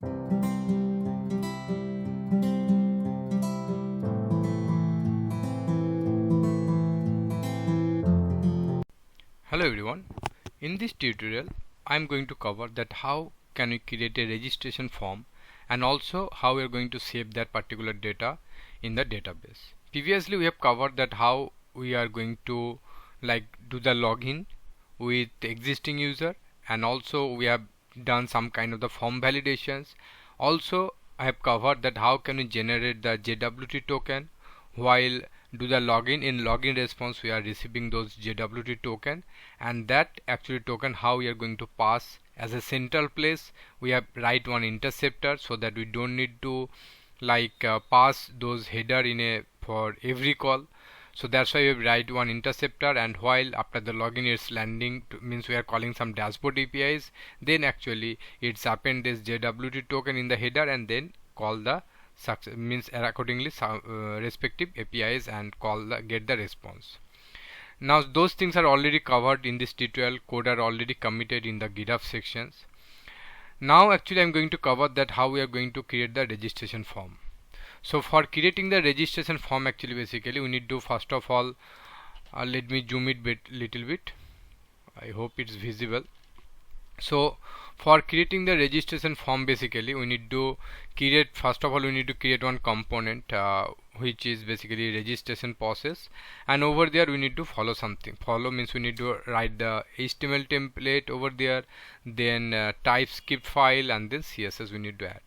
Hello everyone. In this tutorial I am going to cover that how can we create a registration form and also how we are going to save that particular data in the database. Previously we have covered that how we are going to do the login with existing user, and also we have done some kind of the form validations. Also I have covered that how can we generate the JWT token while do the login. In login response we are receiving those JWT token, and that actually token how we are going to pass as a central place. We have write one interceptor so that we don't need to pass those header in a for every call. So that's why we write one interceptor, and while after the login it's landing means we are calling some dashboard APIs, then actually it's append this JWT token in the header and then call the success means accordingly respective APIs and call the get the response. Now those things are already covered in this tutorial. Code are already committed in the GitHub sections. Now actually I'm going to cover that how we are going to create the registration form. So for creating the registration form, actually basically we need to first of all let me zoom it little bit. I hope it's visible. So for creating the registration form, basically we need to create, first of all we need to create one component which is basically registration process, and over there we need to follow something. Follow means we need to write the HTML template over there, then TypeScript file, and then CSS we need to add.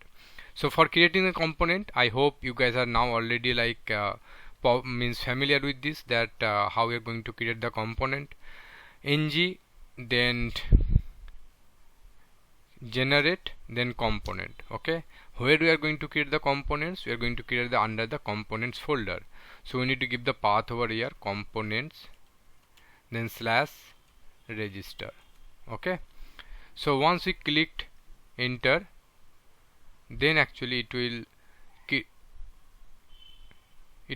So for creating a component, I hope you guys are now already familiar with this, that how we are going to create the component. ng, then generate, then component. Okay, where we are going to create the components? We are going to create the under the components folder. So we need to give the path over here, components, then / register. Okay, so once we clicked enter, then actually it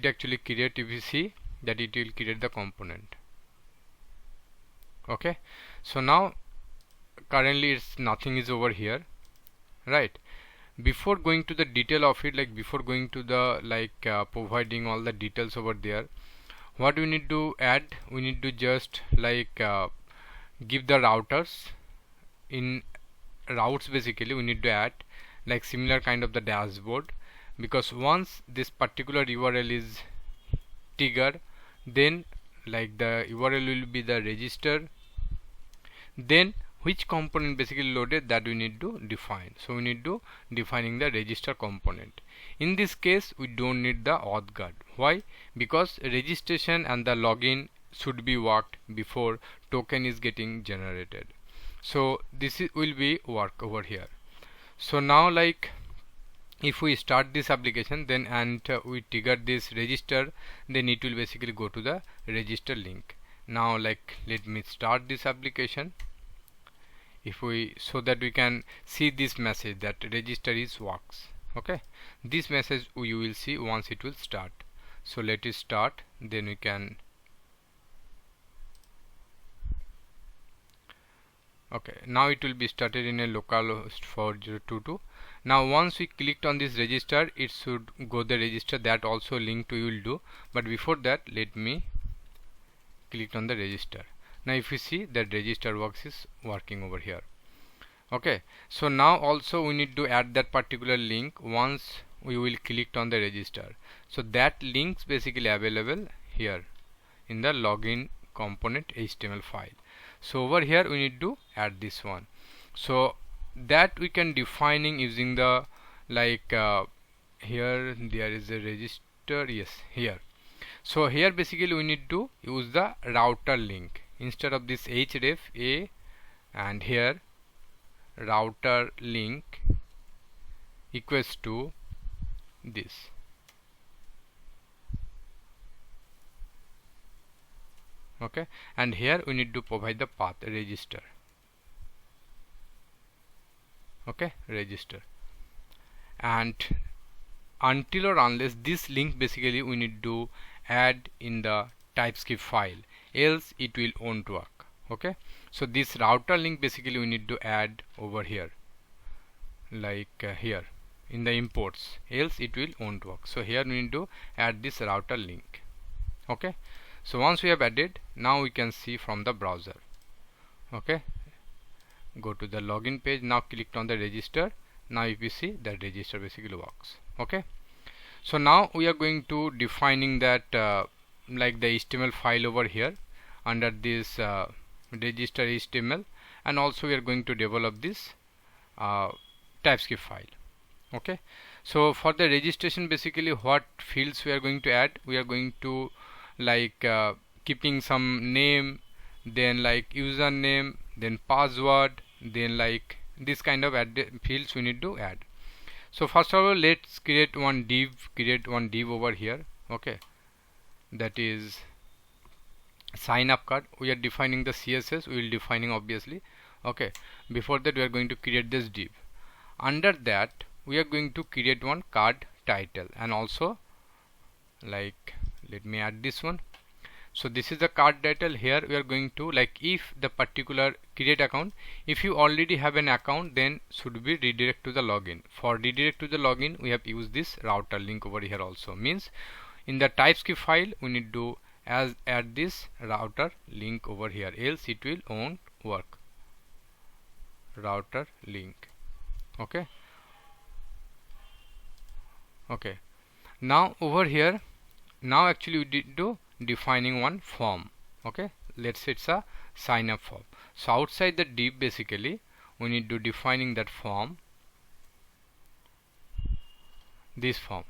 actually create, if you see that it will create the component. Okay, so now currently it's nothing is over here, right? Before going to the detail of it, before going to the providing all the details over there, what we need to add, we need to just give the routers. In routes basically we need to add similar kind of the dashboard, because once this particular URL is triggered, then the URL will be the register, then which component basically loaded, that we need to define. So we need to defining the register component. In this case we don't need the auth guard. Why? Because registration and the login should be worked before token is getting generated. So this will be work over here. So now if we start this application, then we trigger this register, then it will basically go to the register link. Now let me start this application. If we, so that we can see this message that register is works. Okay, this message you will see once it will start. So let it start, then we can. Okay, now it will be started in a localhost 4022. Now once we clicked on this register, it should go the register, that also link to you will do. But before that, let me click on the register. Now if you see that register works is working over here. Okay, so now also we need to add that particular link once we will click on the register. So that links basically available here in the login component HTML file. So over here we need to add this one, so that we can defining using the here there is a register, yes, here. So here basically we need to use the router link instead of this href a, and here router link equals to this. Okay, and here we need to provide the path register. Okay, register, and until or unless this link basically we need to add in the TypeScript file, else it will won't work. Okay, so this router link basically we need to add over here, like here in the imports, else it will won't work. So here we need to add this router link. Okay, so once we have added, now we can see from the browser. Okay, go to the login page, now click on the register. Now if you see that register basically works. Okay, so now we are going to defining that like the HTML file over here under this register HTML, and also we are going to develop this TypeScript file. Okay, so for the registration, basically what fields we are going to add, we are going to like keeping some name, then like username, then password, then like this kind of fields we need to add. So first of all, let's create one div over here. Okay, that is sign up card. We are defining the CSS, we will defining obviously. Okay, before that we are going to create this div. Under that we are going to create one card title, and also like let me add this one. So this is the card title. Here we are going to like, if the particular create account, if you already have an account, then should be redirect to the login. For redirect to the login, we have used this router link over here also. Means in the TypeScript file we need to add this router link over here, else it will won't work. Router link. Okay, okay, now over here, now actually we did do defining one form. Okay, let's say it's a sign up form. So outside the div, basically we need to defining that form, this form.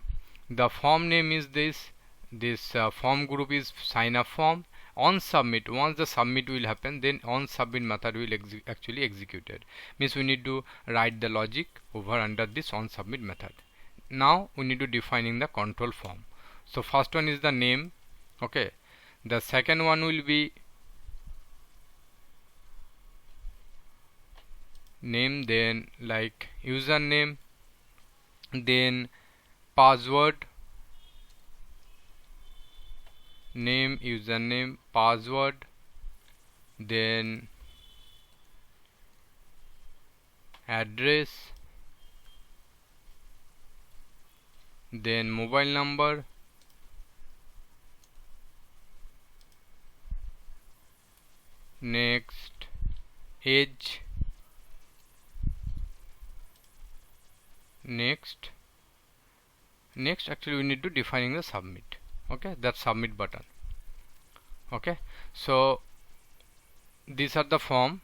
The form name is this form group is sign up form. On submit, once the submit will happen, then on submit method will actually executed. Means we need to write the logic over under this on submit method. Now we need to defining the control form. So first one is the name. Okay, the second one will be name, then like username, then password, name, username, password, then address, then mobile number, next age, next actually we need to defining the submit. Okay, that submit button. Okay, so these are the form.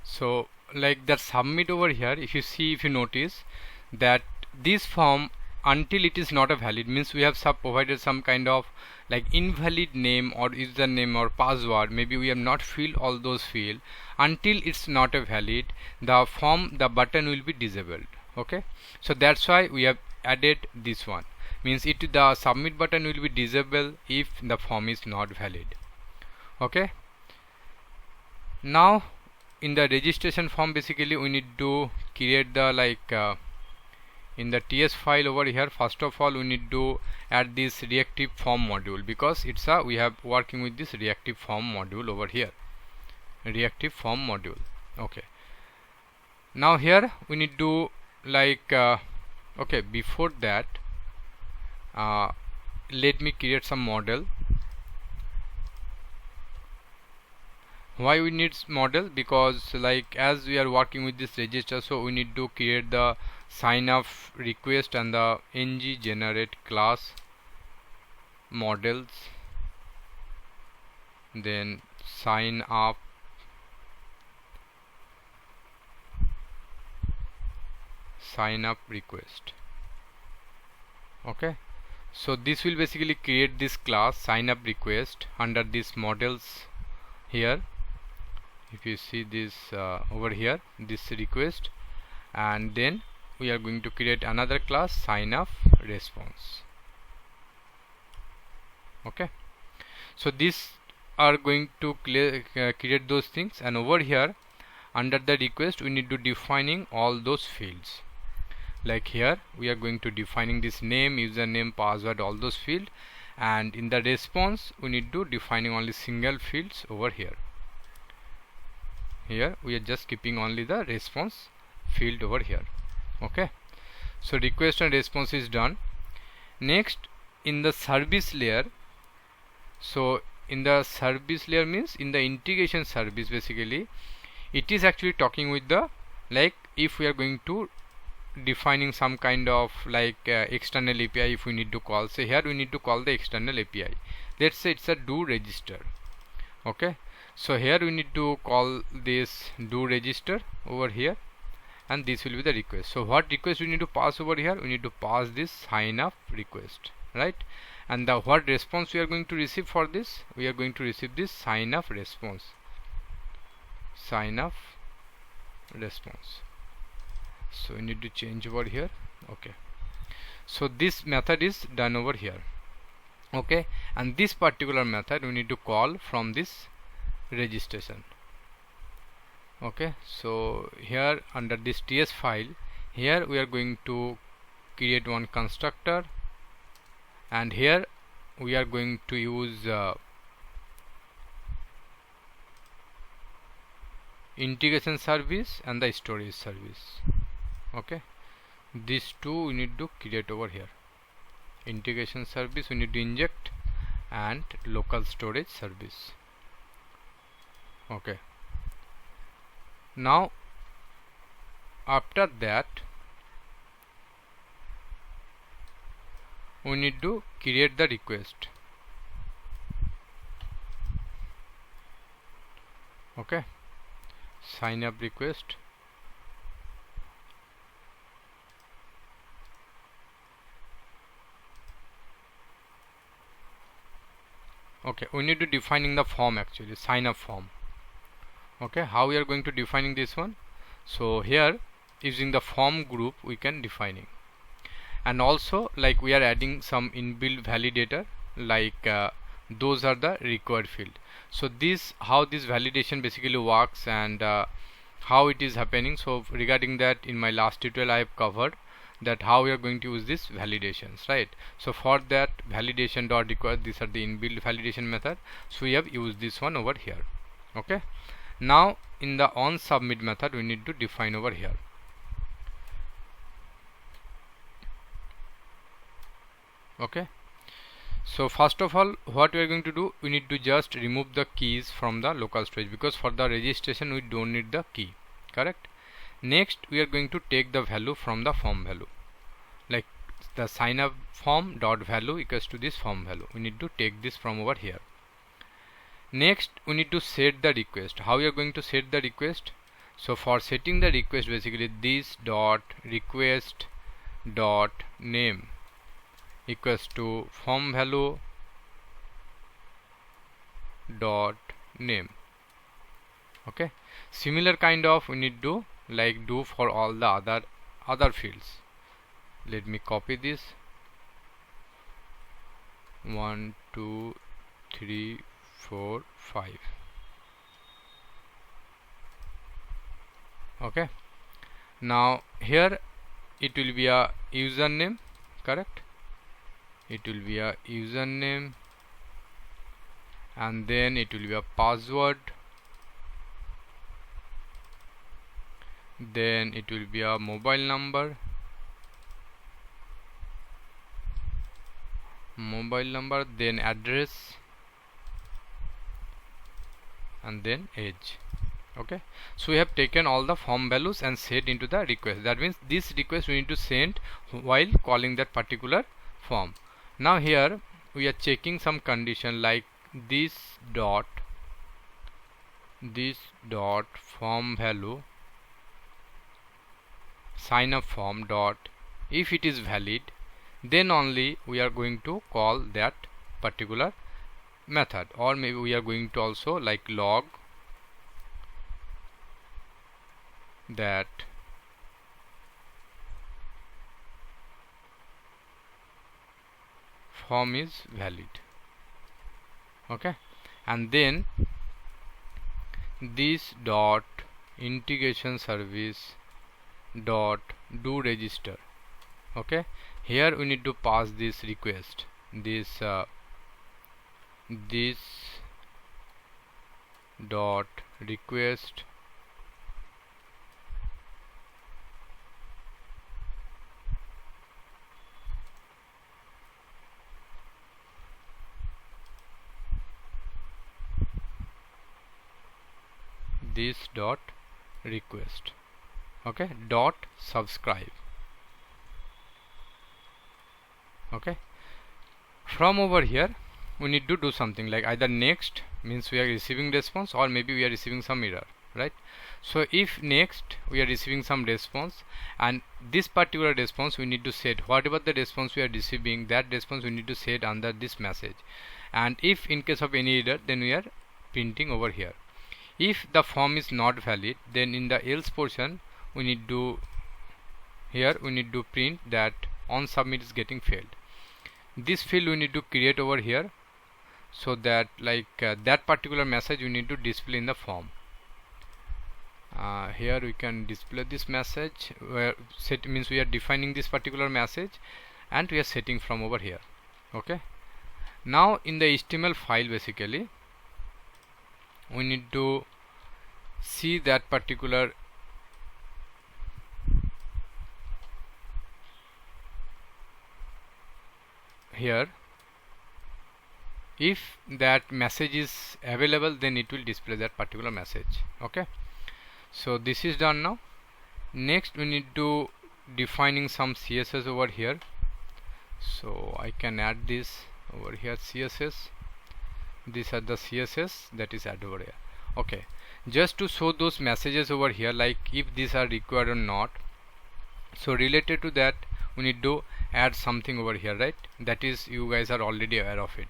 So like that submit over here, if you see, if you notice that this form, until it is not a valid, means we have provided some kind of like invalid name or username or password, maybe we have not filled all those fields, until it's not a valid, the form, the button will be disabled. Okay, so that's why we have added this one. Means the submit button will be disabled if the form is not valid. Okay, now in the registration form, basically we need to create the like in the TS file over here. First of all, we need to add this reactive form module, because it's a we have working with this reactive form module over here, reactive form module. Okay, now here we need to like okay, before that let me create some model. Why we need model? Because like as we are working with this register, so we need to create the sign up request and the ng generate class models, then sign up request. Okay, so this will basically create this class sign up request under this models here. If you see this over here, this request, and then we are going to create another class sign up response. Okay, so these are going to create those things, and over here under the request we need to defining all those fields. Like here we are going to defining this name, username, password, all those fields, and in the response we need to defining only single fields over here. Here we are just keeping only the response field over here. Okay, so request and response is done. Next, in the service layer, so in the service layer means in the integration service, basically it is actually talking with the, like if we are going to defining some kind of like external API, if we need to call, say here we need to call the external API. Let's say it's a do register. Okay, so here we need to call this do register over here, and this will be the request. So what request we need to pass over here? We need to pass this sign up request, right? And the what response we are going to receive for this? We are going to receive this sign up response. Sign up response. So we need to change over here. Okay, so this method is done over here. Okay, and this particular method we need to call from this registration. Okay, so here under this TS file, here we are going to create one constructor, and here we are going to use integration service and the storage service. Okay, these two we need to create over here. Integration service we need to inject, and local storage service. Okay, now after that we need to create the request. Okay, sign up request. Okay, we need to defining the form, actually sign up form. Okay, how we are going to defining this one? So here using the form group we can defining, and also like we are adding some inbuilt validator, like those are the required field. So this how this validation basically works, and how it is happening. So regarding that, in my last tutorial I have covered that how we are going to use this validations, right? So for that validation dot required, these are the inbuilt validation method, so we have used this one over here. Okay, now in the on submit method we need to define over here. Okay, so first of all what we are going to do, we need to just remove the keys from the local storage, because for the registration we don't need the key, correct? Next we are going to take the value from the form value, like the sign up form dot value equals to this form value. We need to take this from over here. Next we need to set the request. How we are going to set the request? So for setting the request, basically this dot request dot name equals to form value dot name. Okay, similar kind of we need to like do for all the other fields. Let me copy this. 1 2 3 4 5. Okay, now here it will be a username, correct? It will be a username, and then it will be a password, then it will be a mobile number, then address, and then age. Okay, so we have taken all the form values and set into the request. That means this request we need to send while calling that particular form. Now here we are checking some condition, like this dot form value sign up form dot, if it is valid, then only we are going to call that particular method, or maybe we are going to also like log that form is valid. Okay, and then this dot integration service dot do register. Okay, here we need to pass this request, this dot request this dot request, okay, dot subscribe. Okay, from over here we need to do something like either next means we are receiving response, or maybe we are receiving some error, right? So if next we are receiving some response, and this particular response we need to set whatever the response we are receiving, that response we need to set under this message. And if in case of any error, then we are printing over here. If the form is not valid, then in the else portion we need to print that on submit is getting failed. This field we need to create over here, so that that particular message we need to display in the form. Here we can display this message, where set means we are defining this particular message and we are setting from over here. Okay, now in the HTML file basically we need to see that particular here. If that message is available, then it will display that particular message. Okay, so this is done now. Next we need to defining some CSS over here, so I can add this over here, CSS. These are the CSS that is added over here. Okay, just to show those messages over here, like if these are required or not. So related to that we need to add something over here, right? That is, you guys are already aware of it,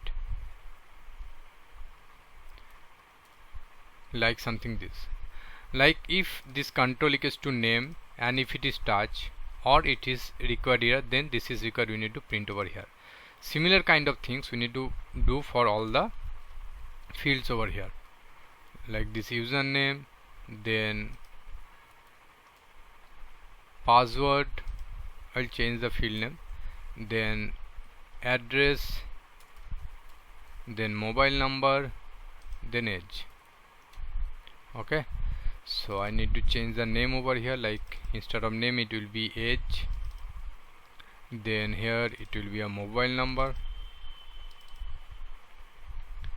like something this, like if this control equals to name, and if it is touch or it is required here, then this is required, we need to print over here. Similar kind of things we need to do for all the fields over here, like this username, then password, I'll change the field name, then address, then mobile number, then age. Okay, so I need to change the name over here, like instead of name it will be age, then here it will be a mobile number,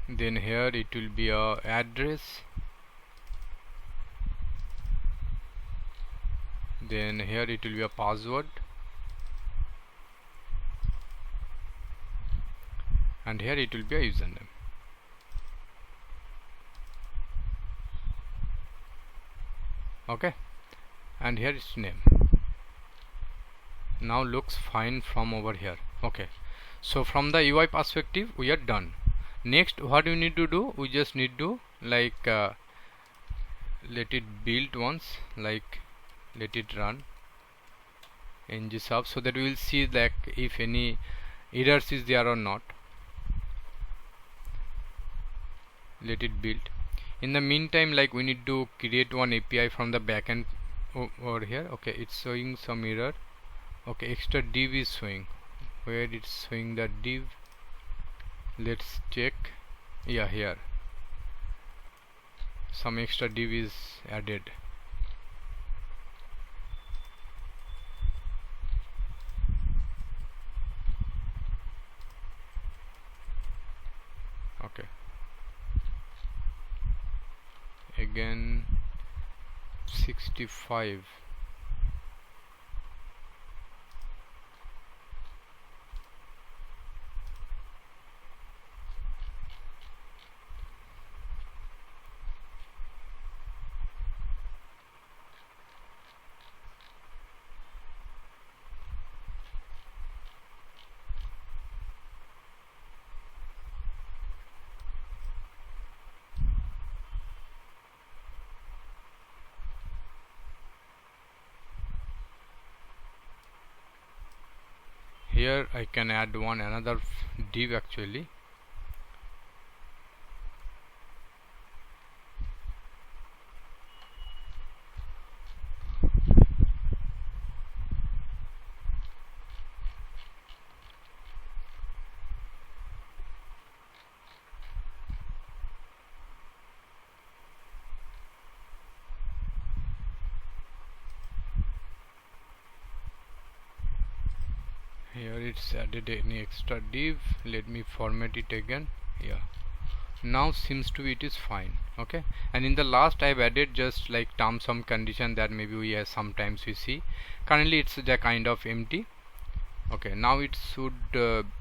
then here it will be a address, then here it will be a password, and here it will be a username. Okay, and here is name. Now looks fine from over here. Okay, so from the UI perspective we are done. Next what we need to do, we just need to let it build once, like let it run ng sub, so that we will see like if any errors is there or not. Let it build. In the meantime, like we need to create one API from the backend over here. Okay, it's showing some error. Okay, extra div is showing. Where it's showing the div? Let's check. Yeah, here some extra div is added. Okay, again 65. Here I can add another div actually. Here it's added any extra div. Let me format it again. Yeah, now seems to be it is fine. Okay, and in the last I've added just like terms some condition that maybe we have sometimes we see. Currently it's the kind of empty. Okay, now it should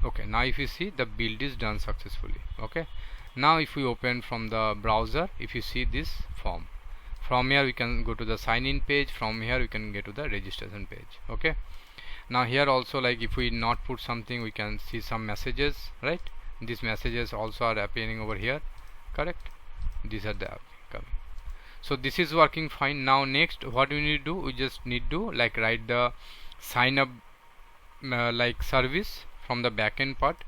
okay, now if you see the build is done successfully. Okay, now if we open from the browser, if you see this form, from here we can go to the sign in page, from here we can get to the registration page. Okay, now here also, like if we not put something, we can see some messages, right? These messages also are appearing over here, correct? These are the coming. So this is working fine. Now next what we need to do, we just need to like write the sign up like service from the backend part.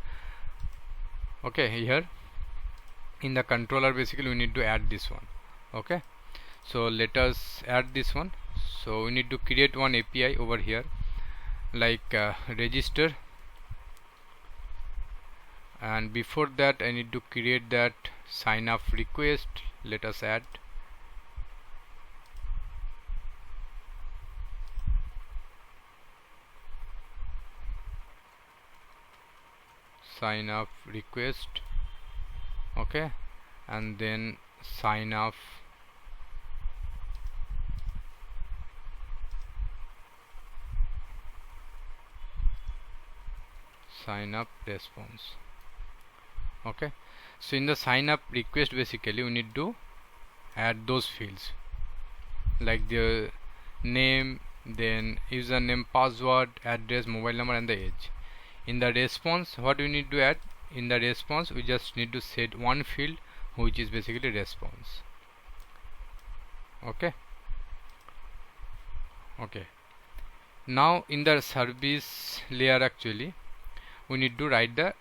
Okay, here in the controller basically we need to add this one. Okay, so let us add this one. So we need to create one API over here, like register, and before that I need to create that sign up request. Let us add sign up request. Okay, and then sign up response. Okay, so in the sign up request basically we need to add those fields like the name, then username, password, address, mobile number, and the age. In the response, what we need to add, in the response we just need to set one field which is basically response. Okay, okay, now in the service layer actually we need to write the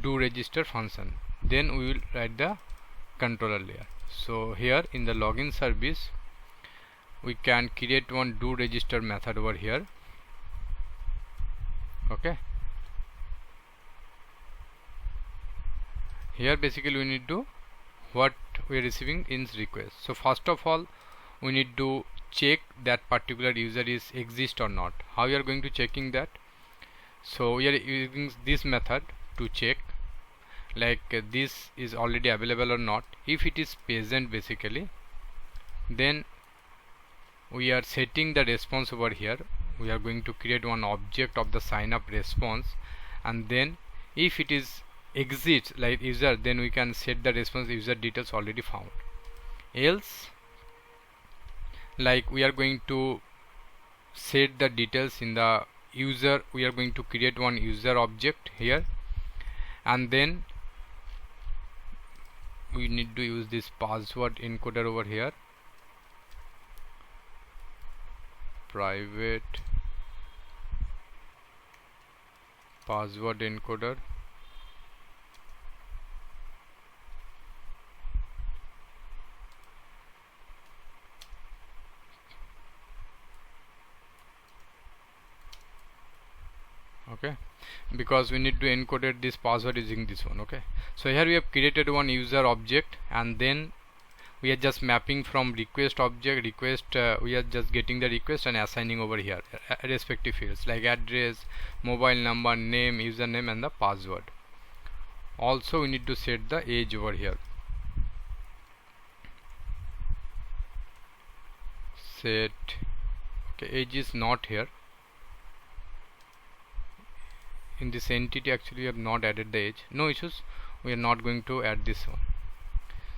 do register function, then we will write the controller layer. So here in the login service we can create one do register method over here. Okay, here basically we need to what we are receiving in request. So first of all we need to check that particular user is exist or not. How we are going to checking that? So we are using this method to check like this is already available or not. If it is present basically, then we are setting the response over here. We are going to create one object of the sign up response, and then if it is exists like user, then we can set the response user details already found. Else, like we are going to set the details in the user, we are going to create one user object here, and then we need to use this password encoder over here, private password encoder. Okay, because we need to encode this password using this one. Okay, so here we have created one user object, and then we are just mapping from request object request, we are just getting the request and assigning over here respective fields like address, mobile number, name, username, and the password. Also we need to set the age over here. Set, okay, age is not here in this entity. Actually we have not added the age, no issues, we are not going to add this one.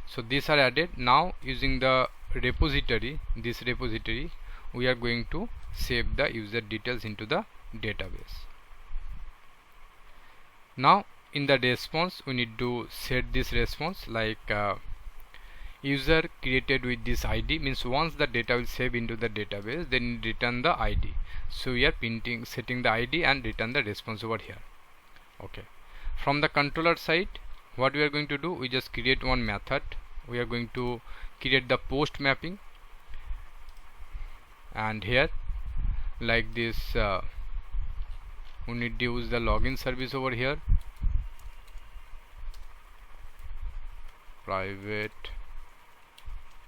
So these are added. Now using the repository, this repository, we are going to save the user details into the database. Now in the response we need to set this response like user created with this ID, means once the data will save into the database, then return the ID. So we are printing, setting the ID and return the response over here. Okay, from the controller side what we are going to do, we just create one method. We are going to create the post mapping, and here like this we need to use the login service over here, private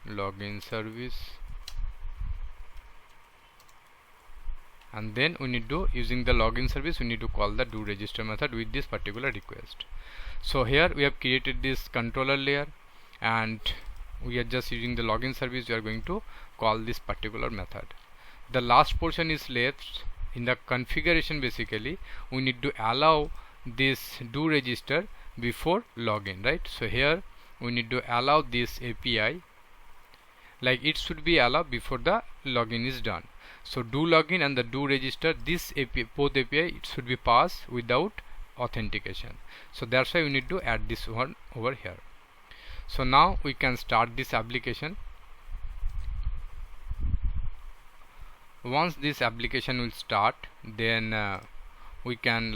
login service, and then we need to, using the login service, we need to call the do register method with this particular request. So here we have created this controller layer, and we are just using the login service, we are going to call this particular method. The last portion is left in the configuration. Basically we need to allow this do register before login, right? So here we need to allow this API, like it should be allowed before the login is done. So do login and the do register, this API, both API, it should be passed without authentication. So that's why we need to add this one over here. So now we can start this application. Once this application will start, then we can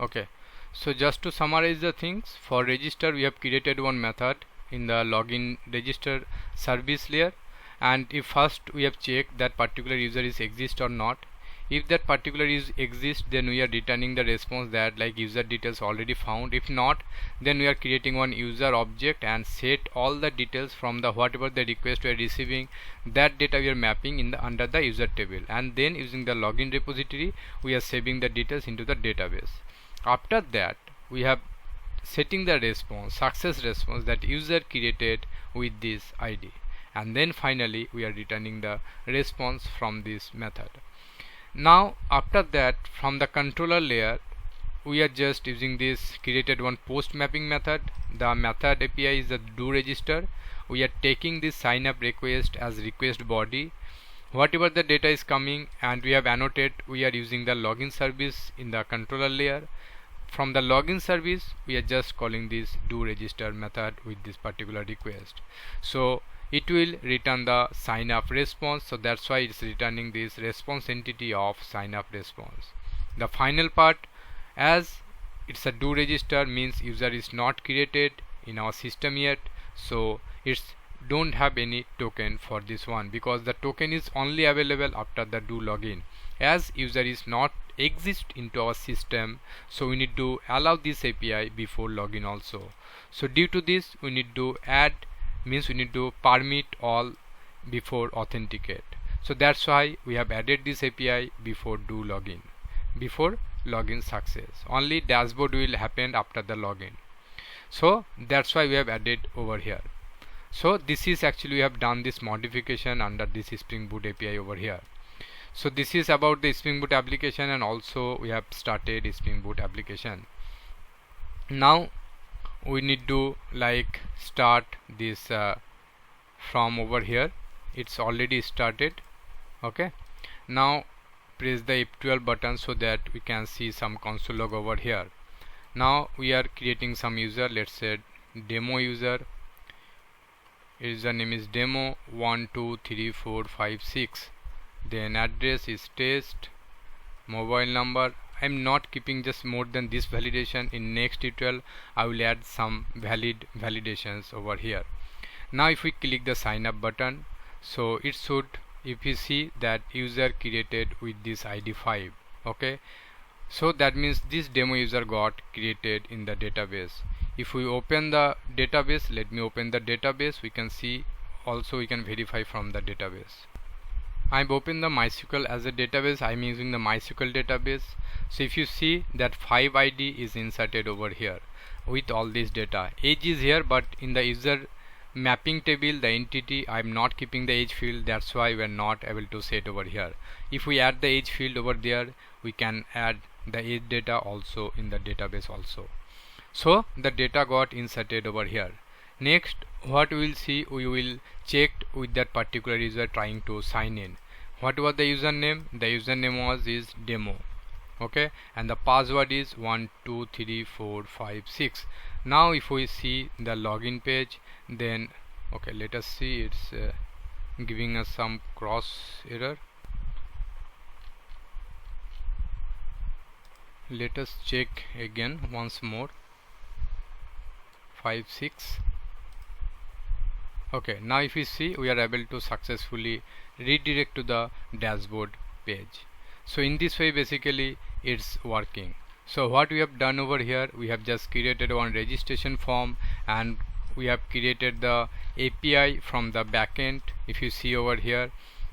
okay, so just to summarize the things, for register we have created one method in the login register service layer, and if first we have checked that particular user is exist or not. If that particular is exist, then we are returning the response that like user details already found. If not, then we are creating one user object and set all the details from the whatever the request we are receiving, that data we are mapping in the under the user table, and then using the login repository we are saving the details into the database. After that we have setting the response, success response, that user created with this ID, and then finally we are returning the response from this method. Now after that, from the controller layer we are just using this created one post mapping method. The method API is the do register. We are taking this sign up request as request body, whatever the data is coming, and we have annotated we are using the login service in the controller layer. From the login service we are just calling this do register method with this particular request. So it will return the sign up response. So that's why it's returning this response entity of sign up response. The final part, as it's a do register, means user is not created in our system yet, so it's don't have any token for this one, because the token is only available after the do login. As user is not exist into our system, so we need to allow this API before login also. So due to this we need to add, means we need to permit all before authenticate. So that's why we have added this API before do login, before login success. Only dashboard will happen after the login. So that's why we have added over here. So this is actually we have done this modification under this Spring Boot API over here. So this is about the Spring Boot application, and also we have started Spring Boot application. Now we need to start this from over here. It's already started. Okay, now press the F12 button so that we can see some console log over here. Now we are creating some user. Let's say demo user. Username is demo 123456. Then address is test, mobile number. I'm not keeping just more than this validation. In next tutorial I will add some validations over here. Now if we click the sign up button, so it should, if you see that user created with this ID 5. Okay, so that means this demo user got created in the database. If we open the database, let me open the database, we can see also we can verify from the database. I've opened the MySQL as a database. I'm using the MySQL database. So if you see that 5 ID is inserted over here with all this data. Age is here, but in the user mapping table, the entity, I'm not keeping the age field. That's why we're not able to set over here. If we add the age field over there, we can add the age data also in the database also. So the data got inserted over here. Next, what we will see, we will check with that particular user trying to sign in. What was the username? The username is demo. Okay, and the password is 123456. Now if we see the login page, then okay, let us see, it's giving us some cross error. Let us check again once more. 56. Okay, now if you see, we are able to successfully redirect to the dashboard page. So in this way basically it's working. So what we have done over here, we have just created one registration form, and we have created the API from the backend, if you see over here,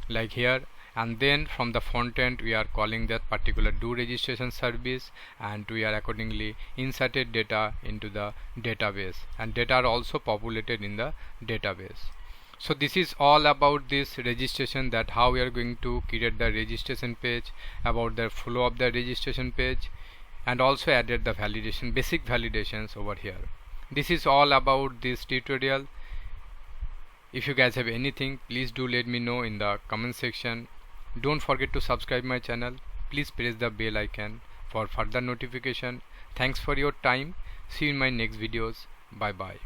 like here, and then from the front end we are calling that particular do registration service, and we are accordingly inserted data into the database, and data are also populated in the database. So this is all about this registration, that how we are going to create the registration page, about the flow of the registration page, and also added the validation, basic validations over here. This is all about this tutorial. If you guys have anything, please do let me know in the comment section. Don't forget to subscribe my channel. Please press the bell icon for further notification. Thanks for your time. See you in my next videos. Bye bye.